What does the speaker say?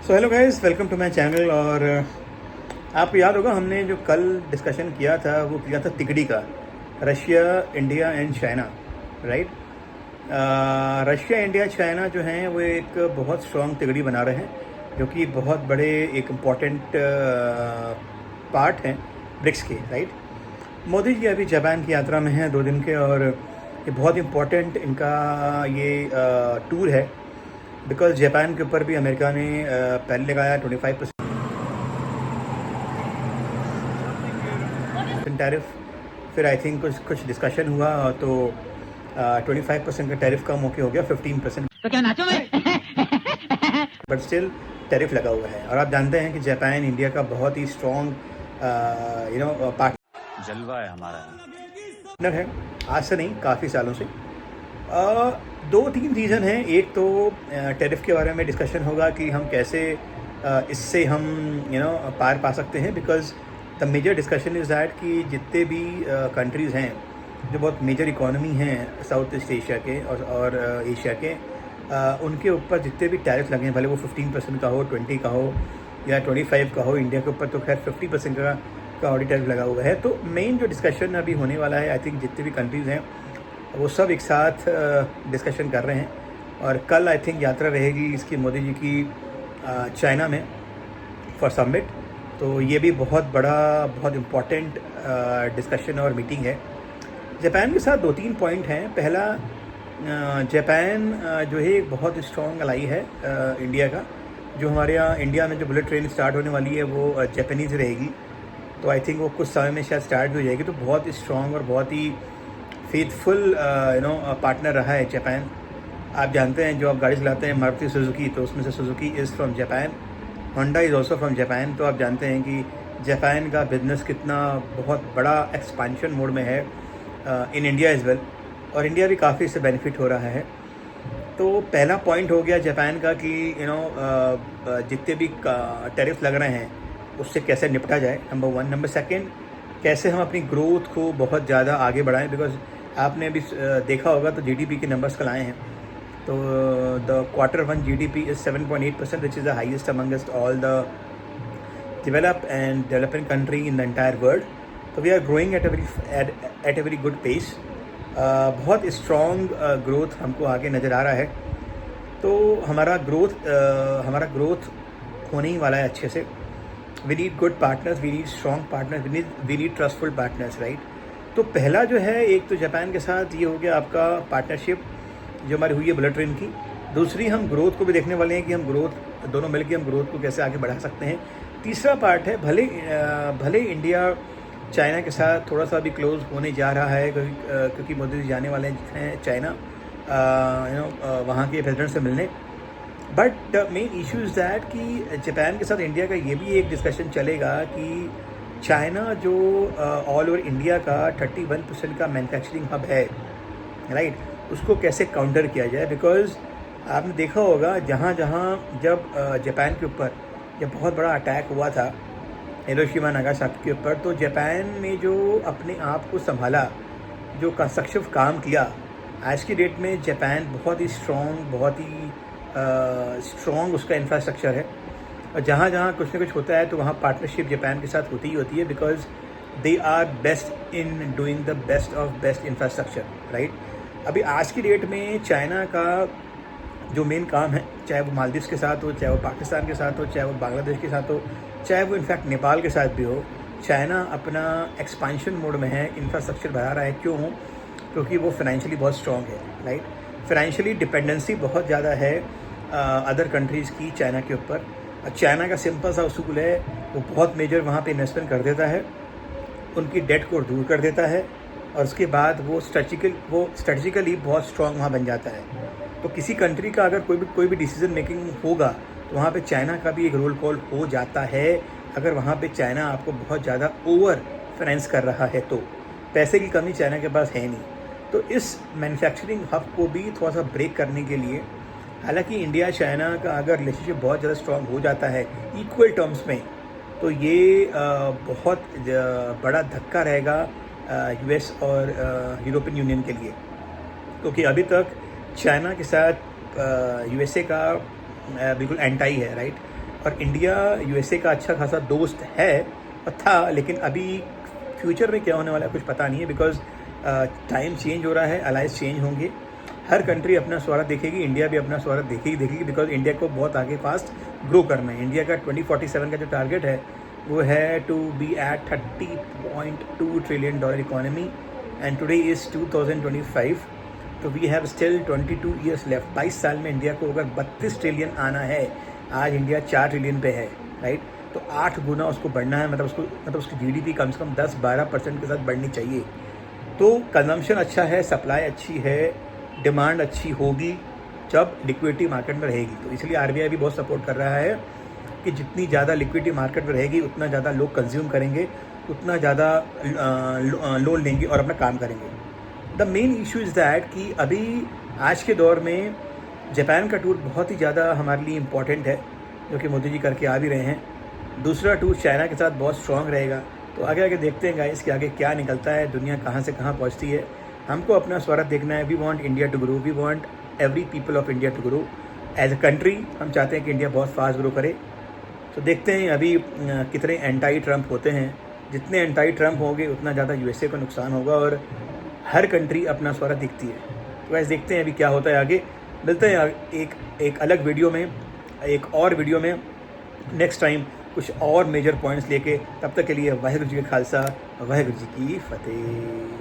So hello guys, welcome to my channel. और आपको याद होगा हमने जो कल डिस्कशन किया था वो किया था तिकड़ी का, Russia, India and China, right. Russia, India, China जो हैं वो एक बहुत स्ट्रॉन्ग तिकड़ी बना रहे हैं, जो कि बहुत बड़े एक इम्पॉर्टेंट पार्ट हैं ब्रिक्स के, राइट। मोदी जी अभी जापान की यात्रा में हैं 2 दिन के, और ये बहुत इम्पॉर्टेंट इनका ये टूर है, बिकॉज जापान के ऊपर भी अमेरिका ने पहले लगाया 25% टैरिफ। फिर आई थिंक कुछ डिस्कशन हुआ तो 25% का टैरिफ कम होके हो गया 15%। तो क्या नाचो मैं? बट स्टिल टैरिफ लगा हुआ है। और आप जानते हैं कि जापान इंडिया का बहुत ही स्ट्रॉन्ग पार्टनर जलवा है हमारा। है, आज से नहीं काफ़ी सालों से। 2-3 रीज़न हैं। एक तो टैरिफ के बारे में डिस्कशन होगा कि हम कैसे इससे हम पार पा सकते हैं, because the major discussion is that कि जितने भी कंट्रीज़ हैं जो बहुत मेजर इकोनॉमी हैं साउथ ईस्ट एशिया के और एशिया के, उनके ऊपर जितने भी टैरिफ लगे हैं, भले वो 15% का हो, 20 का हो या 25 का हो। इंडिया के ऊपर तो खैर 50% का ऑडिट टैरिफ लगा हुआ है। तो मेन जो डिस्कशन अभी होने वाला है, आई थिंक जितने भी कंट्रीज़ हैं वो सब एक साथ डिस्कशन कर रहे हैं। और कल आई थिंक यात्रा रहेगी इसकी मोदी जी की चाइना में फॉर समिट। तो ये भी बहुत बड़ा, बहुत इम्पॉर्टेंट डिस्कशन और मीटिंग है। जापान के साथ 2-3 पॉइंट हैं। पहला, जापान जो है एक बहुत स्ट्रॉन्ग अलाई है इंडिया का। जो हमारे यहाँ इंडिया में जो बुलेट ट्रेन स्टार्ट होने वाली है वो जापानीज़ रहेगी, तो आई थिंक वो कुछ समय में शायद स्टार्ट भी हो जाएगी। तो बहुत स्ट्रॉन्ग और बहुत ही फेथफुल पार्टनर रहा है जापान। आप जानते हैं जो आप गाड़ी चलाते हैं मारुति सुजुकी, तो उसमें से Suzuki is from Japan, Honda is also from Japan. तो आप जानते हैं कि जापान का बिजनेस कितना बहुत बड़ा एक्सपांशन मोड में है इन इंडिया एज वेल, और इंडिया भी काफ़ी इससे बेनिफिट हो रहा है। तो पहला पॉइंट हो गया जापान का कि जितने भी टैरिफ लग रहे हैं उससे कैसे निपटा जाए, नंबर 1। नंबर 2, कैसे हम अपनी ग्रोथ को बहुत ज़्यादा आगे बढ़ाएं, बिकॉज आपने अभी देखा होगा तो जीडीपी के नंबर्स कल आए हैं। तो the Q1 GDP is 7.8%, which is the highest amongst all the developed and developing country in the entire world. So we are growing at a very good pace. बहुत स्ट्रॉन्ग ग्रोथ हमको आगे नज़र आ रहा है। तो हमारा ग्रोथ होने ही वाला है अच्छे से। We need good partners, we need strong partners, we need trustful partners, right. तो पहला जो है, एक तो जापान के साथ ये हो गया आपका पार्टनरशिप जो हमारी हुई है बुलेट ट्रेन की। दूसरी, हम ग्रोथ को भी देखने वाले हैं कि हम ग्रोथ दोनों मिलकर हम ग्रोथ को कैसे आगे बढ़ा सकते हैं। तीसरा पार्ट है, भले इंडिया चाइना के साथ थोड़ा सा भी क्लोज होने जा रहा है, क्योंकि मोदी जी जाने वाले हैं चाइना वहाँ के प्रेसिडेंट से मिलने। But the main issue is that कि जापान के साथ इंडिया का ये भी एक डिस्कशन चलेगा कि चाइना जो ऑल ओवर इंडिया का 31% का मैन्युफैक्चरिंग हब है, राइट, उसको कैसे काउंटर किया जाए। बिकॉज आपने देखा होगा जहाँ जब जापान के ऊपर जब बहुत बड़ा अटैक हुआ था हिरोशिमा नागासाकी के ऊपर, तो जापान ने जो अपने आप को संभाला, जो कंस्ट्रक्टिव काम किया, आज की डेट में जापान बहुत ही स्ट्रॉन्ग उसका इंफ्रास्ट्रक्चर है। और जहाँ कुछ ना कुछ होता है तो वहाँ पार्टनरशिप जापान के साथ होती ही होती है, because they are best in doing the best of best infrastructure, right. अभी आज की डेट में चाइना का जो मेन काम है, चाहे वो मालदीव्स के साथ हो, चाहे वो पाकिस्तान के साथ हो, चाहे वो बांग्लादेश के साथ हो, चाहे वो इनफैक्ट नेपाल के साथ भी हो, चाइना अपना एक्सपांशन मोड में है, इंफ्रास्ट्रक्चर बढ़ा रहा है। क्यों? क्योंकि वो फाइनेंशियली बहुत स्ट्रॉन्ग है, राइट। फाइनेंशियली डिपेंडेंसी बहुत ज़्यादा है अदर कंट्रीज़ की चाइना के ऊपर। चाइना का सिंपल सा उसूल है, वो बहुत मेजर वहाँ पे इन्वेस्टमेंट कर देता है, उनकी डेट को दूर कर देता है, और उसके बाद वो स्ट्रेटजिकली बहुत स्ट्रॉन्ग वहाँ बन जाता है। तो किसी कंट्री का अगर कोई भी डिसीजन मेकिंग होगा तो वहाँ पे चाइना का भी एक रोल कॉल हो जाता है, अगर वहाँ पे चाइना आपको बहुत ज़्यादा ओवर फाइनेंस कर रहा है। तो पैसे की कमी चाइना के पास है नहीं। तो इस मैन्युफैक्चरिंग हब को भी थोड़ा सा ब्रेक करने के लिए, हालांकि इंडिया चाइना का अगर रिलेशनशिप बहुत ज़्यादा स्ट्रॉन्ग हो जाता है इक्वल टर्म्स में, तो ये बहुत बड़ा धक्का रहेगा यूएस और यूरोपियन यूनियन के लिए, क्योंकि अभी तक चाइना के साथ यूएसए का बिल्कुल एंटाई है, राइट। और इंडिया यूएसए का अच्छा खासा दोस्त है और था, लेकिन अभी फ्यूचर में क्या होने वाला है कुछ पता नहीं है, बिकॉज टाइम चेंज हो रहा है, अलाइंस चेंज होंगे, हर कंट्री अपना स्वार्थ देखेगी, इंडिया भी अपना स्वार्थ देखेगी, बिकॉज इंडिया को बहुत आगे फास्ट ग्रो करना है। इंडिया का 2047 का जो टारगेट है वो है to be at $30.2 trillion economy, and today is 2025, तो we have still 22 years left. 22 साल में इंडिया को अगर 32 ट्रिलियन आना है, आज इंडिया 4 ट्रिलियन पे है, राइट, तो 8 गुना उसको बढ़ना है, मतलब उसकी जीडीपी कम से कम 10-12% के साथ बढ़नी चाहिए। तो कंजम्पशन अच्छा है, सप्लाई अच्छी है, डिमांड अच्छी होगी जब लिक्विडिटी मार्केट में रहेगी। तो इसलिए आरबीआई भी बहुत सपोर्ट कर रहा है कि जितनी ज़्यादा लिक्विडिटी मार्केट में रहेगी उतना ज़्यादा लोग कंज्यूम करेंगे, उतना ज़्यादा लोन लेंगे और अपना काम करेंगे। The main issue is that कि अभी आज के दौर में जापान का टूर बहुत ही ज़्यादा हमारे लिए इम्पॉर्टेंट है, जो कि मोदी जी करके आ भी रहे हैं। दूसरा टूर चाइना के साथ बहुत स्ट्रॉन्ग रहेगा। तो आगे आगे देखते हैं गाइस कि आगे क्या निकलता है, दुनिया कहाँ से कहाँ पहुँचती है। हमको अपना स्वार्थ देखना है। We want India to grow, we want every people of India to grow as a country. हम चाहते हैं कि इंडिया बहुत फास्ट ग्रो करे। तो देखते हैं अभी कितने एंटी ट्रम्प होते हैं। जितने एंटी ट्रम्प होंगे उतना ज़्यादा यूएसए को नुकसान होगा, और हर कंट्री अपना स्वार्थ दिखती है। तो वैसे देखते हैं अभी क्या होता है आगे। मिलते हैं एक अलग वीडियो में, एक और वीडियो में नेक्स्ट टाइम कुछ और मेजर पॉइंट्स लेके। तब तक के लिए वाहिगुरू जी का खालसा, वाहिगुरू जी की फतेह।